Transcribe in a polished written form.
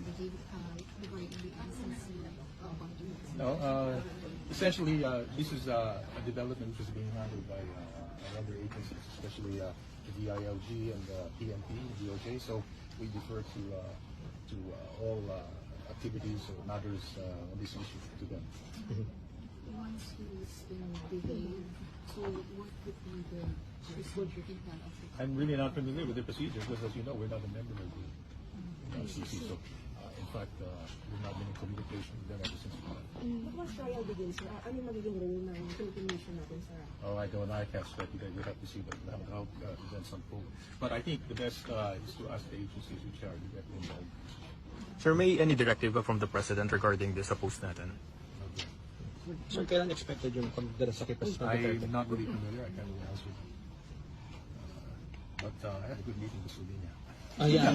behave regarding the NCC documents? No, essentially, this is a development which is being handled by other agencies, especially the DILG and the PNP, DOJ. So we defer to all activities or matters on this issue to them. Once he's been behaved, so what would be the procedure plan of the I'm really not familiar with the procedure because, as you know, we're not a member of the NCC. So, in fact, we've not been in communication with them ever since we left. Once trial begins, sir, ano yung magiging role ng Philippine mission natin sa... Oh, I don't know. I can't speculate. We have to see how events unfold. But I think the best is to ask the agencies which are directly involved. Sir, may any directive ba from the President regarding this sa post natin? Sir, kailan expected yung pagdala sa kay President Duterte? I'm not really familiar. I can't really answer. But I had a good meeting with Slovenia. Ah, yeah.